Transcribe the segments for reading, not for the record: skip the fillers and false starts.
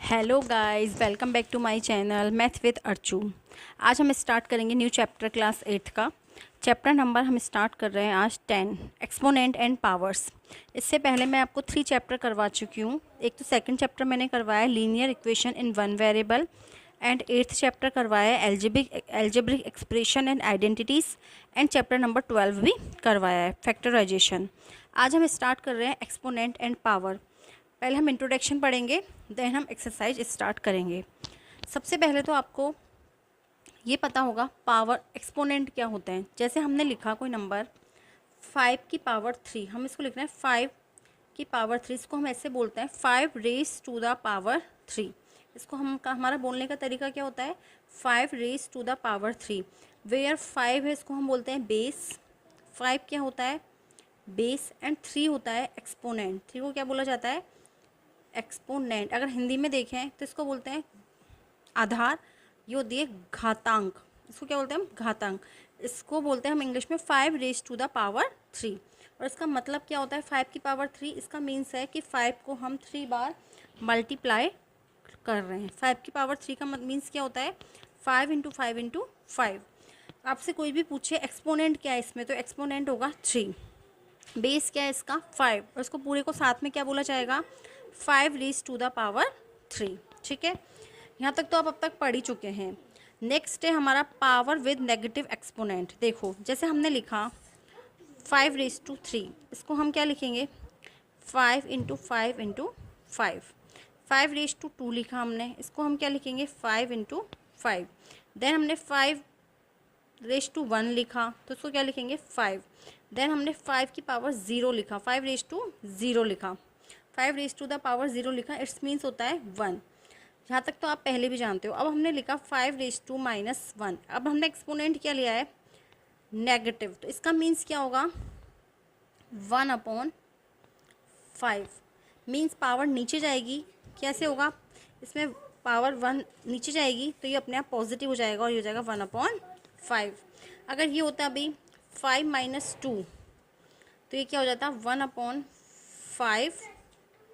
Hello guys, welcome back to my channel math with Archu. आज हम start करेंगे new chapter class 8 का। Chapter number हम स्टार्ट कर रहे हैं आज 10 एक्सपोनेंट एंड पावर्स। इससे पहले मैं आपको 3 चैप्टर करवा चुकी हूँ। एक तो सेकंड चैप्टर मैंने करवाया linear equation in one variable and 8th chapter करवाया algebraic expression and identities and chapter number 12 भी करवाया है फैक्टराइजेशन। आज हम स्टार्ट कर रहे हैं एक्सपोनेंट एंड पावर। पहले हम इंट्रोडक्शन पढ़ेंगे, देन हम एक्सरसाइज स्टार्ट करेंगे। सबसे पहले तो आपको ये पता होगा पावर एक्सपोनेंट क्या होते हैं। जैसे हमने लिखा कोई नंबर 5 की पावर 3, हम इसको लिख रहे हैं 5 की पावर 3। इसको हम ऐसे बोलते हैं 5 रेज टू द पावर 3। इसको हमारा बोलने का तरीका क्या होता है, 5 raise to the power 3। Where 5 है इसको हम बोलते हैं बेस। 5 क्या होता है, बेस, एंड 3 होता है एक्सपोनेंट। 3 को क्या बोला जाता है, एक्सपोनेंट। अगर हिंदी में देखें तो इसको बोलते हैं आधार, ये होती है घातांक। इसको क्या बोलते हैं हम, घातांक। इसको बोलते हैं हम इंग्लिश में 5 रेज टू द पावर 3। और इसका मतलब क्या होता है 5 की पावर 3, इसका मीन्स है कि 5 को हम 3 बार मल्टीप्लाई कर रहे हैं। 5 की पावर 3 का मीन्स क्या होता है, 5 इंटू 5 इंटू 5। आपसे कोई भी पूछे एक्सपोनेंट क्या है इसमें, तो एक्सपोनेंट होगा 3। बेस क्या है इसका 5, और इसको पूरे को साथ में क्या बोला जाएगा, 5 रेज टू द पावर 3। ठीक है, यहाँ तक तो आप अब तक पढ़ ही चुके हैं। नेक्स्ट है हमारा पावर विद नेगेटिव एक्सपोनेंट। देखो जैसे हमने लिखा 5 रेज टू 3, इसको हम क्या लिखेंगे 5 इंटू 5 इंटू 5। 5 रेज टू 2 लिखा हमने, इसको हम क्या लिखेंगे 5 इंटू 5। देन हमने 5 रेज टू 1 लिखा, तो इसको क्या लिखेंगे 5। देन हमने 5 की पावर 0 लिखा, 5 रेज टू 0 लिखा, 5 रेज टू द पावर 0 लिखा, इट्स मीन्स होता है 1। यहाँ तक तो आप पहले भी जानते हो। अब हमने लिखा 5 रेज टू -1। अब हमने एक्सपोनेंट क्या लिया है, नेगेटिव, तो इसका मीन्स क्या होगा 1/5। मीन्स पावर नीचे जाएगी, कैसे होगा, इसमें पावर 1 नीचे जाएगी तो ये अपने आप पॉजिटिव हो जाएगा और ये हो जाएगा 1/5। अगर ये होता अभी 5 - 2, तो ये क्या हो जाता 1/5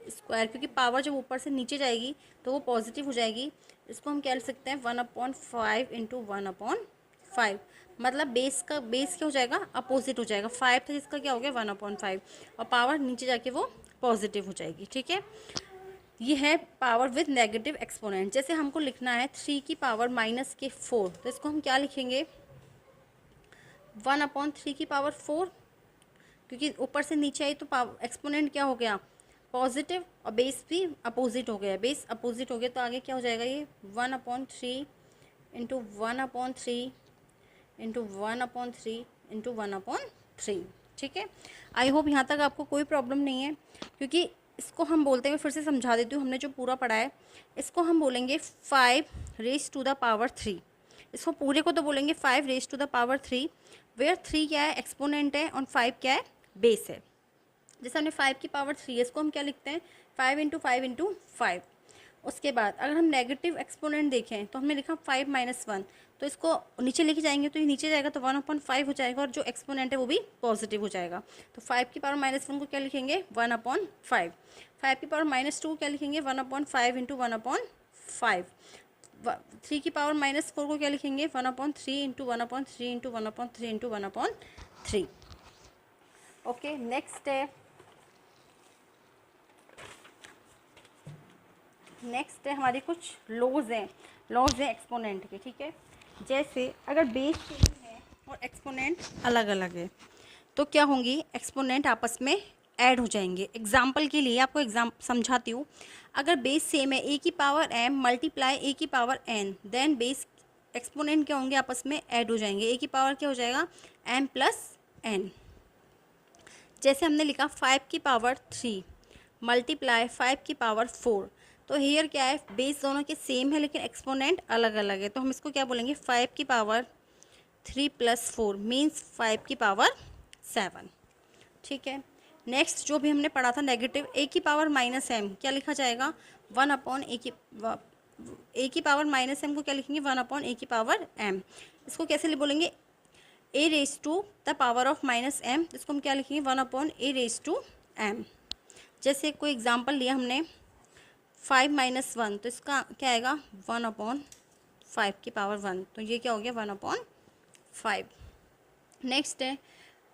स्क्वायर, क्योंकि पावर जब ऊपर से नीचे जाएगी तो वो पॉजिटिव हो जाएगी। इसको हम क्या लिख सकते हैं 1/5 इंटू 1/5। मतलब बेस क्या हो जाएगा, अपोजिट हो जाएगा। 5 था जिसका क्या हो गया 1/5, और पावर नीचे जाके वो पॉजिटिव हो जाएगी। ठीक है, ये है पावर विद नेगेटिव एक्सपोनेंट। जैसे हमको लिखना है 3 की पावर -4, तो इसको हम क्या लिखेंगे 1/3 की पावर 4, क्योंकि ऊपर से नीचे आई तो एक्सपोनेंट क्या हो गया पॉजिटिव, और बेस भी अपोजिट हो गया। बेस अपोजिट हो गया तो आगे क्या हो जाएगा ये 1/3 इंटू 1/3 इंटू 1/3 इंटू 1/3। ठीक है, आई होप यहाँ तक आपको कोई प्रॉब्लम नहीं है, क्योंकि इसको हम बोलते हैं, फिर से समझा देती हूँ, हमने जो पूरा पढ़ा है इसको हम बोलेंगे 5 रेज टू द पावर 3। इसको पूरे को तो बोलेंगे 5 raise to the power 3, where 3 क्या है एक्सपोनेंट है और 5 क्या है बेस है। जैसे हमने 5 की पावर 3 है, इसको हम क्या लिखते हैं 5 इंटू 5 इंटू 5। उसके बाद अगर हम नेगेटिव एक्सपोनेंट देखें तो हमने लिखा 5 - 1, तो इसको नीचे लेके जाएंगे तो ये नीचे जाएगा तो 1/5 हो जाएगा, और जो एक्सपोनेंट है वो भी पॉजिटिव हो जाएगा। तो 5 की पावर -1 को क्या लिखेंगे 1/5। 5 की पावर -2 को क्या लिखेंगे 1/5 इंटू 1/5। 3 की पावर -4 को क्या लिखेंगे 1/3 into 1/3 into 1/3 into 1/3। Okay, next है हमारी कुछ लॉज हैं एक्सपोनेंट के। ठीक है, जैसे अगर बेस सेम है और एक्सपोनेंट अलग अलग है तो क्या होंगी, एक्सपोनेंट आपस में ऐड हो जाएंगे। एग्जाम्पल के लिए आपको समझाती हूँ। अगर बेस सेम है a की पावर m मल्टीप्लाई a की power n, then base exponent क्या होंगे आपस में ऐड हो जाएंगे। a की पावर क्या हो जाएगा m + n। जैसे हमने लिखा 5 की पावर 3 मल्टीप्लाई 5 की पावर 4, तो हेयर क्या है बेस दोनों के सेम है लेकिन एक्सपोनेंट अलग अलग है, तो हम इसको क्या बोलेंगे 5 की पावर 3 + 4 मीन्स 5 की पावर 7। ठीक है, नेक्स्ट जो भी हमने पढ़ा था नेगेटिव a की पावर -m क्या लिखा जाएगा 1/a की पावर -m को क्या लिखेंगे 1/a की पावर m। इसको कैसे बोलेंगे a raise to the power of -m, इसको हम क्या लिखेंगे 1/a रेज टू m। जैसे कोई एग्जांपल लिया हमने 5 माइनस 1, तो इसका क्या आएगा 1/5 की पावर 1, तो ये क्या हो गया 1/5। नेक्स्ट है,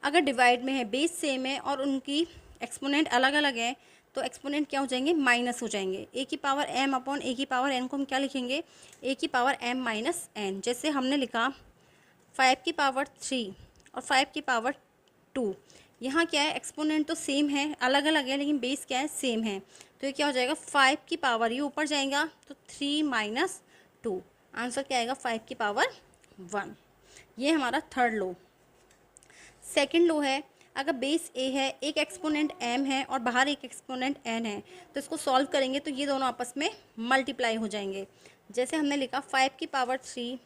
अगर डिवाइड में है, बेस सेम है और उनकी एक्सपोनेंट अलग अलग है, तो एक्सपोनेंट क्या हो जाएंगे, माइनस हो जाएंगे। ए की पावर m अपॉन ए की पावर n को हम क्या लिखेंगे, ए की पावर m माइनस n। जैसे हमने लिखा 5 की पावर 3 और 5 की पावर 2, यहाँ क्या है, एक्सपोनेंट तो सेम है, अलग अलग है, लेकिन बेस क्या है, सेम है। तो ये क्या हो जाएगा 5 की पावर, ये ऊपर जाएगा तो 3 माइनस 2, आंसर क्या आएगा 5 की पावर 1। ये हमारा थर्ड लो। सेकंड लो है, अगर बेस ए है, एक एक्सपोनेंट m है और बाहर एक एक्सपोनेंट n है, तो इसको सॉल्व करेंगे तो ये दोनों आपस में मल्टीप्लाई हो जाएंगे। जैसे हमने लिखा 5 की पावर 3,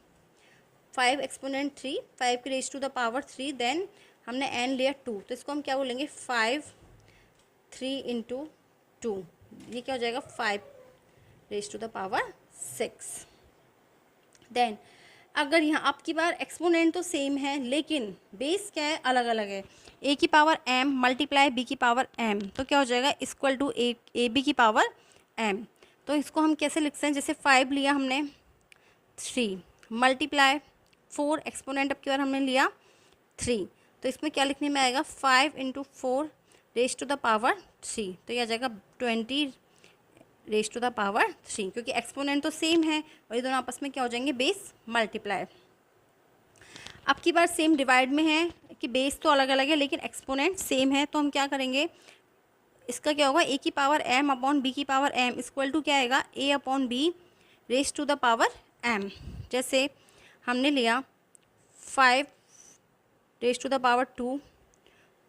5 एक्सपोनेंट 3, 5 की raise to the power 3, then हमने n लिया 2, तो इसको हम क्या बोलेंगे 5 3 इंटू 2, ये क्या हो जाएगा 5 raise to the power 6। Then अगर यहाँ आपकी बार एक्सपोनेंट तो सेम है लेकिन बेस क्या है, अलग अलग है, ए की पावर m मल्टीप्लाई बी की पावर m, तो क्या हो जाएगा इक्वल टू ए बी की पावर m। तो इसको हम कैसे लिख सकते हैं, जैसे 5 लिया हमने 3 मल्टीप्लाई 4 एक्सपोनेंट अब की बार हमने लिया 3, तो इसमें क्या लिखने में आएगा 5 into 4 raise to the power 3, तो यह आ जाएगा 20 रेज टू द पावर 3, क्योंकि एक्सपोनेंट तो सेम है और ये दोनों आपस में क्या हो जाएंगे, बेस मल्टीप्लाई। अब की बार सेम डिवाइड में है कि बेस तो अलग अलग है लेकिन एक्सपोनेंट सेम है, तो हम क्या करेंगे, इसका क्या होगा ए की पावर m अपॉन बी की पावर m इक्वल टू क्या आएगा a upon b raise to the power m। जैसे हमने लिया 5 raise to the power 2,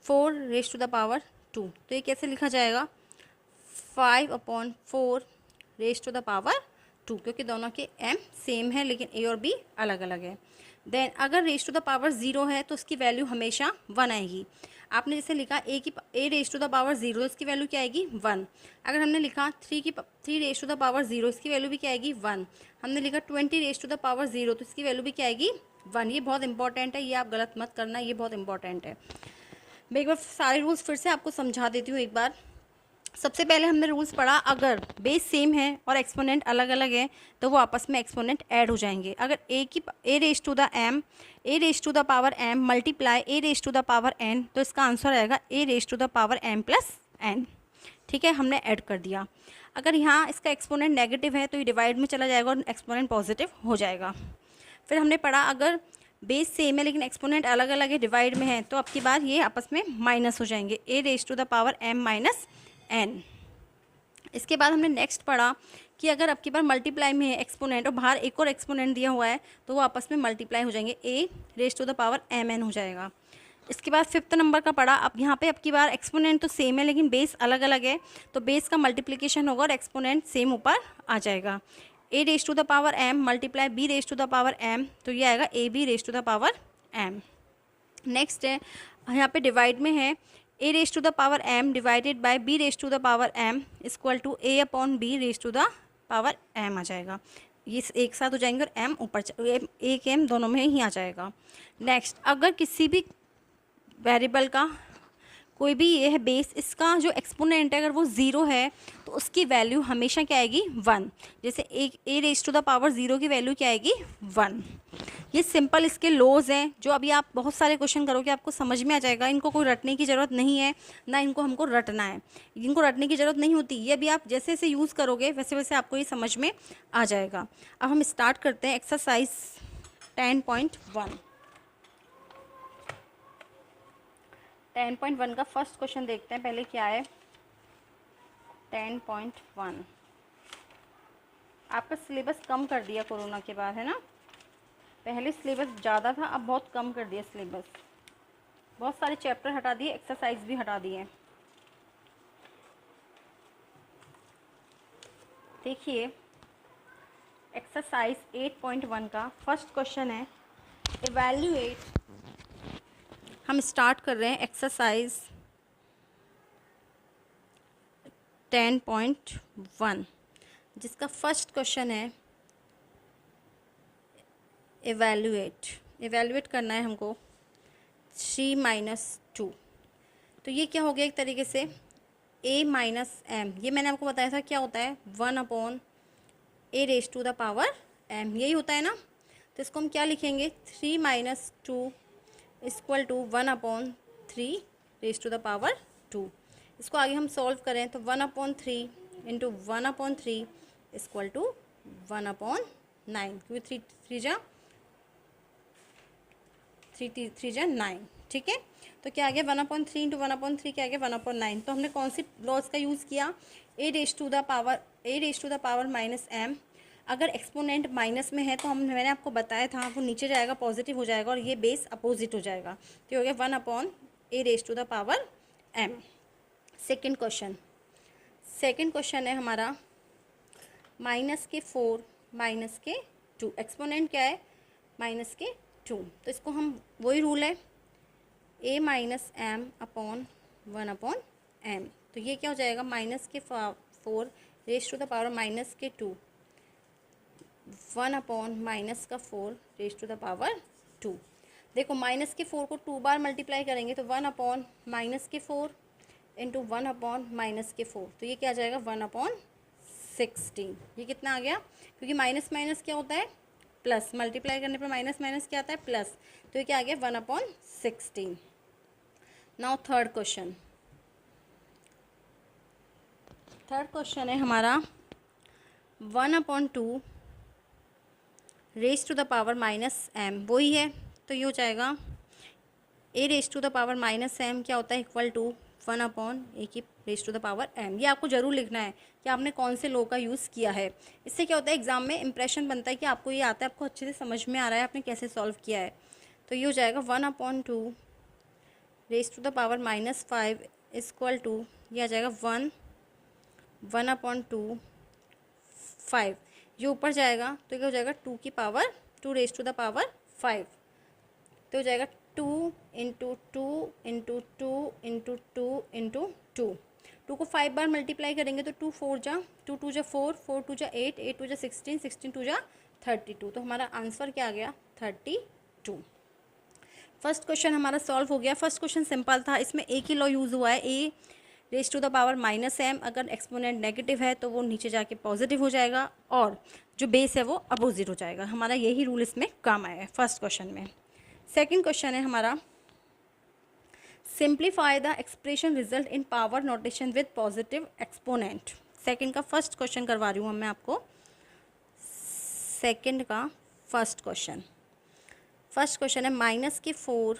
4 raise to the power 2, तो ये कैसे लिखा जाएगा 5/4 रेज टू द पावर 2, क्योंकि दोनों के m सेम है लेकिन a और b अलग अलग है। देन अगर रेज टू द पावर 0 है तो उसकी वैल्यू हमेशा 1 आएगी। आपने जैसे लिखा a raise to the power 0, इसकी वैल्यू क्या आएगी 1। अगर हमने लिखा 3 रेज टू द पावर 0, इसकी वैल्यू भी क्या आएगी 1। हमने लिखा 20 रेज टू द पावर 0, तो इसकी वैल्यू भी क्या आएगी 1। ये बहुत इंपॉर्टेंट है, ये आप गलत मत करना, ये बहुत इंपॉर्टेंट है। मैं एक बार सारे रूल्स फिर से आपको समझा देती हूँ एक बार। सबसे पहले हमने रूल्स पढ़ा, अगर बेस सेम है और एक्सपोनेंट अलग अलग है तो वो आपस में एक्सपोनेंट ऐड हो जाएंगे। अगर a raise to the power m multiply a raise to the power n, तो इसका आंसर आएगा a raise to the power m plus n। ठीक है, हमने ऐड कर दिया। अगर यहाँ इसका एक्सपोनेंट नेगेटिव है तो ये डिवाइड में चला जाएगा और एक्सपोनेंट पॉजिटिव हो जाएगा। फिर हमने पढ़ा, अगर बेस सेम है लेकिन एक्सपोनेंट अलग अलग है, डिवाइड में है, तो अब की बार ये आपस में माइनस हो जाएंगे, a raise to the power m minus n। इसके बाद हमने नेक्स्ट पढ़ा कि अगर अब की बार मल्टीप्लाई में है एक्सपोनेंट और बाहर एक और एक्सपोनेंट दिया हुआ है, तो वो आपस में मल्टीप्लाई हो जाएंगे, a raise to the power mn हो जाएगा। इसके बाद 5th नंबर का पढ़ा, अब यहाँ पे अब की बार एक्सपोनेंट तो सेम है लेकिन बेस अलग अलग है, तो बेस का मल्टीप्लिकेशन होगा और एक्सपोनेंट सेम ऊपर आ जाएगा, a raise to the power m multiply b raise to the power m, तो ये आएगा a b raise to the power m। Next है, यहाँ पे डिवाइड में है a raise to the power m divided by b raise to the power m equal to a upon b raise to the power m आ जाएगा। ये एक साथ हो जाएंगे और m ऊपर एक m दोनों में ही आ जाएगा। नेक्स्ट, अगर किसी भी वेरिएबल का कोई भी ये है बेस, इसका जो एक्सपोनेंट है अगर वो 0 है तो उसकी वैल्यू हमेशा क्या आएगी 1। जैसे ए रेज टू द पावर 0 की वैल्यू क्या आएगी 1। ये सिंपल इसके लॉज हैं जो अभी आप बहुत सारे क्वेश्चन करोगे आपको समझ में आ जाएगा। इनको कोई रटने की ज़रूरत नहीं है, ना इनको हमको रटना है, इनको रटने की ज़रूरत नहीं होती। ये अभी आप जैसे जैसे यूज़ करोगे वैसे वैसे आपको ये समझ में आ जाएगा। अब हम स्टार्ट करते हैं एक्सरसाइज 10.1। 10.1 का फर्स्ट क्वेश्चन देखते हैं पहले क्या है। 10.1 आपका सिलेबस कम कर दिया कोरोना के बाद, है ना। पहले सिलेबस ज़्यादा था, अब बहुत कम कर दिया सिलेबस। बहुत सारे चैप्टर हटा दिए, एक्सरसाइज भी हटा दिए। देखिए एक्सरसाइज 8.1 का फर्स्ट क्वेश्चन है इवैल्यूएट। हम स्टार्ट कर रहे हैं एक्सरसाइज 10.1 जिसका फर्स्ट क्वेश्चन है इवैल्यूएट करना है हमको 3 - 2। तो ये क्या हो गया, एक तरीके से ए माइनस एम, ये मैंने आपको बताया था क्या होता है, 1 a raise to the power M, यही होता है ना। तो इसको हम क्या लिखेंगे, 3 minus 2 equal to 1/3 raise to the power 2। इसको आगे हम सॉल्व करें तो 1/3 इंटू 1/3 इक्वल टू 1/9, क्योंकि 3 जा 9, ठीक है। तो क्या आ गया, 1/3 इंटू 1/3 क्या आ गया, 1/9। तो हमने कौन सी लॉज का यूज़ किया, a raise to the power minus M. अगर एक्सपोनेंट माइनस में है तो मैंने आपको बताया था वो नीचे जाएगा, पॉजिटिव हो जाएगा और ये बेस अपोजिट हो जाएगा। तो ये हो गया 1/a raise to the power m। Second question है हमारा -4 -2, एक्सपोनेंट क्या है, -2। तो इसको हम, वही रूल है, a minus M upon 1/m। तो ये क्या हो जाएगा, -4 raise to the power -2 1/-4 raise to the power 2। देखो -4 को 2 बार मल्टीप्लाई करेंगे तो 1/-4 इंटू 1/-4, तो ये क्या आ जाएगा 1/16। ये कितना आ गया, क्योंकि माइनस माइनस क्या होता है, प्लस, मल्टीप्लाई करने पर माइनस माइनस क्या आता है, प्लस। तो ये क्या आ गया 1/16। नाउ थर्ड क्वेश्चन है हमारा 1/2 raise to the power -m, वही है। तो ये हो जाएगा a raise to the power -m क्या होता है, इक्वल टू 1/a की raise to the power m। ये आपको जरूर लिखना है कि आपने कौन से लॉ का यूज़ किया है। इससे क्या होता है, एग्जाम में इंप्रेशन बनता है कि आपको ये आता है, आपको अच्छे से समझ में आ रहा है, आपने कैसे सॉल्व किया है। तो ये हो जाएगा 1/2 raise to the power -5 equal to, ये आ जाएगा 1/2 5, ये ऊपर जाएगा तो क्या हो जाएगा 2 रेज टू द पावर 5। तो हो जाएगा 2 इंटू 2 इंटू 2 इंटू 2 इंटू 2। 2 को 5 बार मल्टीप्लाई करेंगे तो 2 4 जा 2 2 जा 4 4 2 जा 8 8 2 जा 16 16 2 जा 32। तो हमारा आंसर क्या आ गया, 32। फर्स्ट क्वेश्चन हमारा सॉल्व हो गया। फर्स्ट क्वेश्चन सिंपल था, इसमें एक ही लॉ यूज़ हुआ है, a raise to the power -m। अगर एक्सपोनेंट नेगेटिव है तो वो नीचे जाके पॉजिटिव हो जाएगा और जो बेस है वो अपोजिट हो जाएगा। हमारा यही रूल इसमें काम आया है फर्स्ट क्वेश्चन में। सेकंड क्वेश्चन है हमारा, simplify the expression result in power notation with positive exponent. Second का फर्स्ट क्वेश्चन करवा रही हूँ मैं आपको, सेकंड का फर्स्ट क्वेश्चन है -4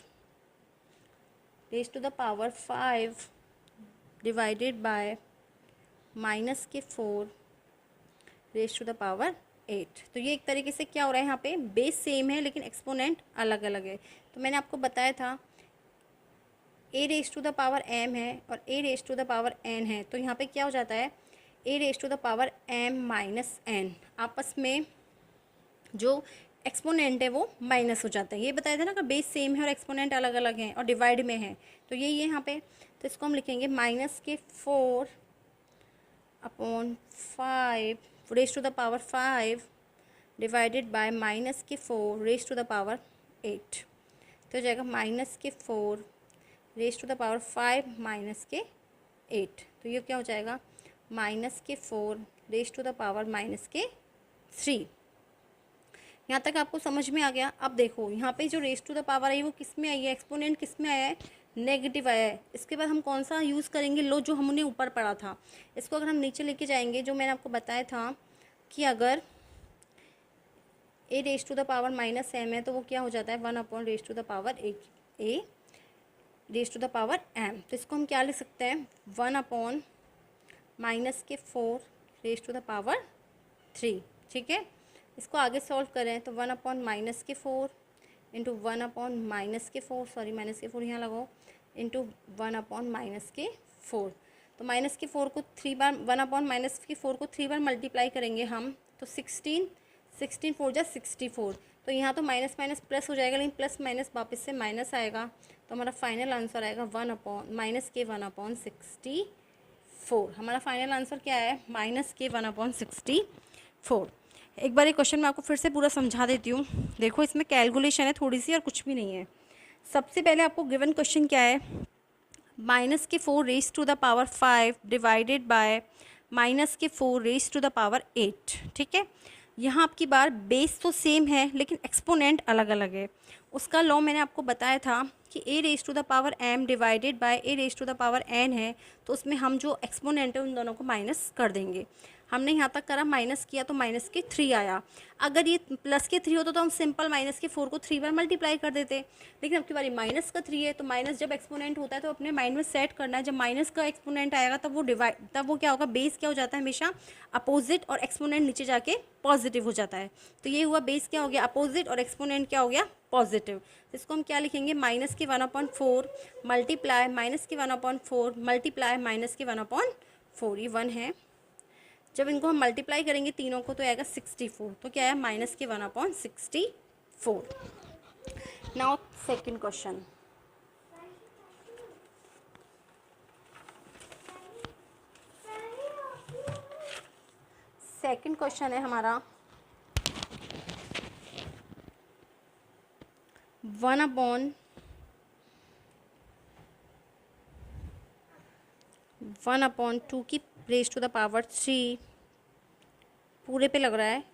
raise to the power 5 divided by -4 raise to the power 8। तो ये एक तरीके से क्या हो रहा है, यहाँ पे बेस सेम है लेकिन एक्सपोनेंट अलग अलग है। तो मैंने आपको बताया था a raise to the power m है और a raise to the power n है। तो यहाँ पे क्या हो जाता है, a raise to the power m minus n, आपस में जो एक्सपोनेंट है वो माइनस हो जाता है। ये बताया था ना कि बेस सेम है और एक्सपोनेंट अलग अलग हैं और डिवाइड में है, तो यही है यहाँ पे। तो इसको हम लिखेंगे -4 upon 5 raise to the power 5 divided by -4 raise to the power 8। तो हो जाएगा -4 रेज टू द पावर 5 -8। तो ये क्या हो जाएगा, -4 रेज टू द पावर -3। यहाँ तक आपको समझ में आ गया। अब देखो यहाँ पे जो रेज टू द पावर आई वो किस में आई है, एक्सपोनेंट किस में आया है, नेगेटिव आया है। इसके बाद हम कौन सा यूज़ करेंगे, लो जो हमने ऊपर पढ़ा था। इसको अगर हम नीचे लेके जाएंगे, जो मैंने आपको बताया था कि अगर a raise to the power -m है तो वो क्या हो जाता है 1 raise to the power a raise to the power m। तो इसको हम क्या लिख सकते हैं, 1 -4 रेज टू द पावर 3, ठीक है। इसको आगे सॉल्व करें तो 1 -4 इंटू 1 -4, सॉरी -4 यहाँ लगाओ, इंटू 1 -4। तो -4 को 3 बार, 1 -4 को 3 बार मल्टीप्लाई करेंगे हम तो 16 4 जा 64। तो यहाँ तो माइनस माइनस प्लस हो जाएगा, लेकिन प्लस माइनस वापस से माइनस आएगा। तो हमारा फाइनल आंसर आएगा 1/-64। हमारा फाइनल आंसर क्या है, -1/64। एक बार ये क्वेश्चन मैं आपको फिर से पूरा समझा देती हूँ। देखो इसमें कैलकुलेशन है थोड़ी सी और कुछ भी नहीं है। सबसे पहले आपको गिवन क्वेश्चन क्या है, माइनस के 4 raise to the power 5 divided by minus के 4 रेज टू द पावर 8। ठीक है, यहाँ आपकी बार बेस तो सेम है लेकिन एक्सपोनेंट अलग अलग है। उसका लॉ मैंने आपको बताया था कि a raise to the power m divided by a raise to the power n है, तो उसमें हम जो एक्सपोनेंट है उन दोनों को माइनस कर देंगे। हमने यहाँ तक करा, माइनस किया तो माइनस के 3 आया। अगर ये प्लस के 3 होता तो हम सिंपल माइनस के 4 को 3 बार मल्टीप्लाई कर देते, लेकिन अब की बारी माइनस का 3 है, तो माइनस जब एक्सपोनेंट होता है तो अपने माइंड में सेट करना है, जब माइनस का एक्सपोनेंट आएगा तब वो क्या होगा, बेस क्या हो जाता है हमेशा अपोजिट, और एक्सपोनेंट नीचे जाके पॉजिटिव हो जाता है। तो ये हुआ, बेस क्या हो गया अपोजिट और एक्सपोनेंट क्या हो गया पॉजिटिव। तो इसको हम क्या लिखेंगे, माइनस के 1/4 मल्टीप्लाई माइनस के 1/4 मल्टीप्लाई माइनस के 1/4, ये 1 है। जब इनको हम मल्टीप्लाई करेंगे तीनों को तो आएगा 64, तो क्या है माइनस के 1/64। Now second question. Second question है हमारा 1/2 की रेज टू द पावर 3 पूरे पे लग रहा है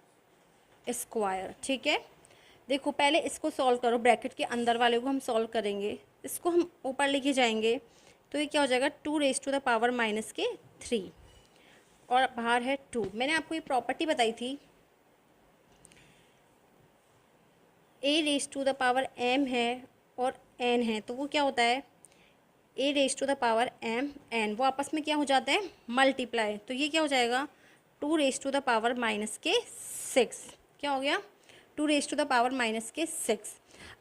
स्क्वायर। ठीक है, देखो पहले इसको सॉल्व करो, ब्रैकेट के अंदर वाले को हम सॉल्व करेंगे, इसको हम ऊपर लेके जाएंगे तो ये क्या हो जाएगा 2 raise to the power minus के 3 और बाहर है 2। मैंने आपको ये प्रॉपर्टी बताई थी, a raise to the power m है और n है, तो वो क्या होता है a raise to the power m n, वो आपस में क्या हो जाते हैं मल्टीप्लाई। तो ये क्या हो जाएगा 2 raise to the power minus के 6, क्या हो गया 2 raise to the power minus के 6।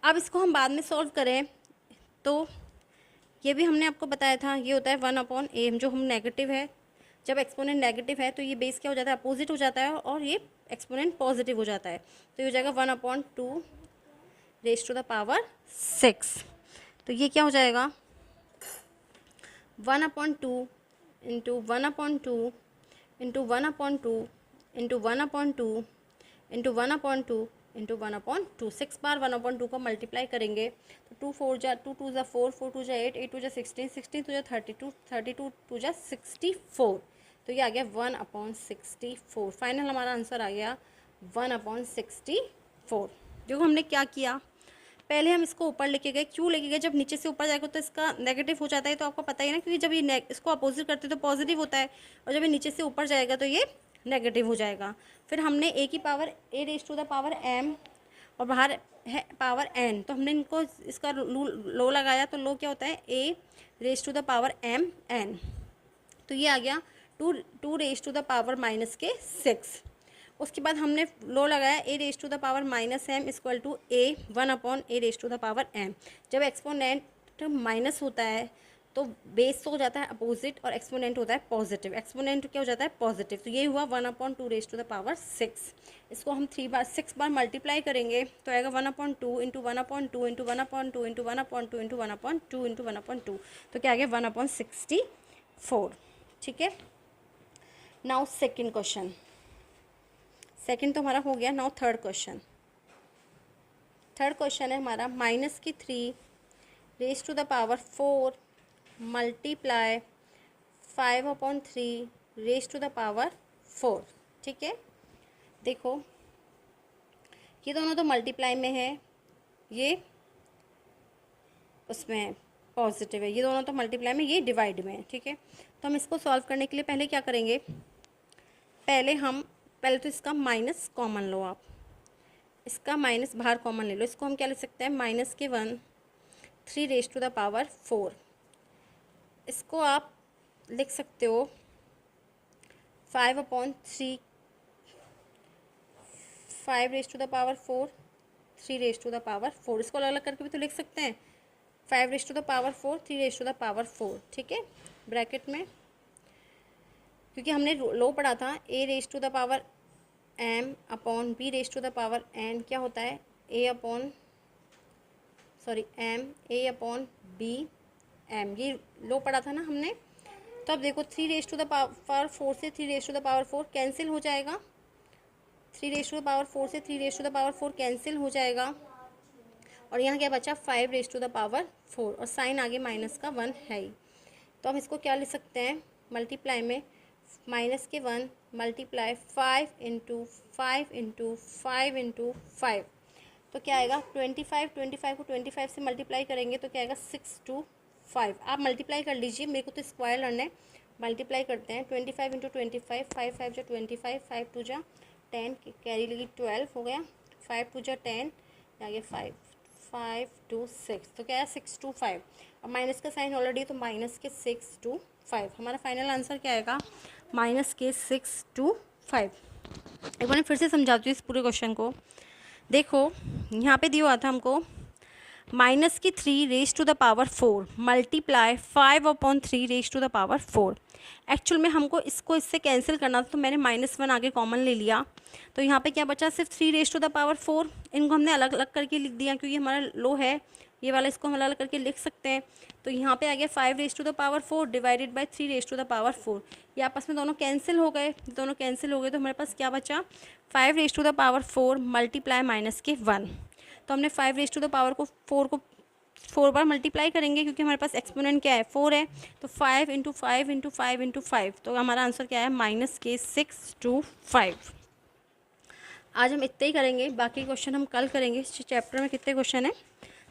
अब इसको हम बाद में सॉल्व करें तो ये भी हमने आपको बताया था, ये होता है 1/a, जो हम नेगेटिव है, जब एक्सपोनेंट नेगेटिव है तो ये बेस क्या हो जाता है अपोजिट हो जाता है और ये एक्सपोनेंट पॉजिटिव हो जाता है। तो ये हो जाएगा 1/2 रेज टू द पावर 6। तो ये क्या हो जाएगा 1/2 into 1/2 into 1/2 into 1/2 into 1/2 into 1/2, 6 बार 1/2 को मल्टीप्लाई करेंगे तो 2 4 जा 2 2 जा 4 4 2 जा 8 8 2 जा 16 16 2 जा 32 32 2 जा 64, तो ये आ गया 1/64। फाइनल हमारा आंसर आ गया 1/64। देखो हमने क्या किया, पहले हम इसको ऊपर लेके गए, क्यों लेके गए, जब नीचे से ऊपर जाएगा तो इसका नेगेटिव हो जाता है, तो आपको पता ही ना, क्योंकि जब ये इसको अपोजिट करते तो पॉजिटिव होता है, और जब ये नीचे से ऊपर जाएगा तो ये नेगेटिव हो जाएगा। फिर हमने a की power a raise to the power m और बाहर है पावर n, तो हमने इनको इसका लो लगाया, तो लो क्या होता है a raise to the power m n, तो ये आ गया 2 raise to the power minus के 6। उसके बाद हमने लो लगाया a raise to the power minus m equal to a 1/a raise to the power m। जब एक्सपोनेंट माइनस होता है तो बेस तो हो जाता है अपोजिट और एक्सपोनेंट होता है पॉजिटिव, एक्सपोनेंट क्या हो जाता है पॉजिटिव। तो ये हुआ 1/2 रेज टू द पावर 6। इसको हम 6 बार मल्टीप्लाई करेंगे तो आएगा 1/2 into 1/2 into 1/2 into 1/2 into 1/2 into 1/2, तो क्या आ गया 1/64। ठीक है, नाउ सेकेंड क्वेश्चन, सेकेंड तो हमारा हो गया। Now third question. Third question है हमारा माइनस की 3 raise to the power 4 multiply 5/3 raise to the power 4। ठीक है, देखो ये दोनों तो मल्टीप्लाई में है, ये उसमें पॉजिटिव है, ये दोनों तो मल्टीप्लाई में, ये डिवाइड में है। ठीक है, तो हम इसको सॉल्व करने के लिए पहले क्या करेंगे, पहले तो इसका माइनस कॉमन लो, आप इसका माइनस बाहर कॉमन ले लो, इसको हम क्या लिख सकते हैं माइनस के 3 रेज टू द पावर 4। इसको आप लिख सकते हो 5/3 5 raise to the power 4 3 raise to the power 4, इसको अलग अलग करके भी तो लिख सकते हैं 5 raise to the power 4 3 raise to the power 4। ठीक है, ब्रैकेट में, क्योंकि हमने लो पढ़ा था a raise to the power m upon b raise to the power n क्या होता है m a upon b m, ये लो पढ़ा था ना हमने। तो अब देखो 3 रेज टू द पावर 4 से 3 raise to the power 4 cancel हो जाएगा, 3 रेज टू द पावर 4 से 3 raise to the power 4 cancel हो जाएगा, और यहाँ क्या बचा 5 रेज टू द पावर 4 और साइन आगे माइनस का 1 है ही। तो हम इसको क्या लिख सकते हैं, मल्टीप्लाई में माइनस के 1 मल्टीप्लाई 5 इंटू 5 इंटू 5 इंटू 5, तो क्या आएगा 25। 25 को 25 से मल्टीप्लाई करेंगे तो क्या आएगा 625। आप मल्टीप्लाई कर लीजिए, मेरे को तो स्क्वायर लर्न है, मल्टीप्लाई करते हैं 25 इंटू 25, 5 5 जो 25, 5 2 जा 10, कैरी लगी 12 हो गया, 5 2 जा 10, आगे 5 5 2 6, तो क्या है 625। अब माइनस का साइन ऑलरेडी, तो माइनस के 625, हमारा फाइनल आंसर क्या आएगा माइनस के 625। एक बार फिर से समझाती हूँ इस पूरे क्वेश्चन को। देखो यहाँ पे दिया हुआ था हमको माइनस की 3 raise to the power 4 multiply 5/3 raise to the power 4। Actual में हमको इसको इससे कैंसिल करना था, तो मैंने -1 आगे कॉमन ले लिया, तो यहाँ पे क्या बचा सिर्फ 3 रेज टू द पावर 4। इनको हमने अलग अलग करके लिख दिया क्योंकि हमारा लो है, ये वाला इसको हम अलग अलग करके लिख सकते हैं। तो यहाँ पे आ गया 5 raise to the power 4 divided by 3 raise to the power 4। ये आपस में दोनों कैंसिल हो गए, दोनों कैंसिल हो गए, तो हमारे पास क्या बचा 5 raise to the power 4 multiply minus के 1। तो हमने 5 रेज टू द पावर को 4 बार मल्टीप्लाई करेंगे क्योंकि हमारे पास एक्सपोनेंट क्या है 4 है, तो 5 इंटू 5 इंटू 5 इंटू 5, तो हमारा आंसर क्या है माइनस के 625। आज हम इतना ही करेंगे, बाकी क्वेश्चन हम कल करेंगे। इस चैप्टर में कितने क्वेश्चन है,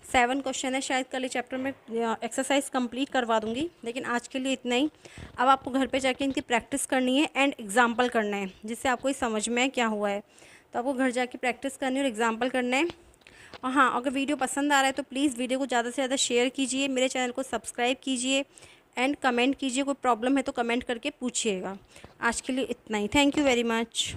7 क्वेश्चन है, शायद कल इस चैप्टर में एक्सरसाइज कंप्लीट करवा दूंगी, लेकिन आज के लिए इतना ही। अब आपको घर पे जाके इनकी प्रैक्टिस करनी है एंड एग्जाम्पल करना है, जिससे आपको ये समझ में क्या हुआ है। तो आपको घर जाके प्रैक्टिस करनी है और एग्जाम्पल करना है। और हाँ, अगर वीडियो पसंद आ रहा है तो प्लीज़ वीडियो को ज़्यादा से ज़्यादा शेयर कीजिए, मेरे चैनल को सब्सक्राइब कीजिए एंड कमेंट कीजिए। कोई प्रॉब्लम है तो कमेंट करके पूछिएगा। आज के लिए इतना ही, थैंक यू वेरी मच।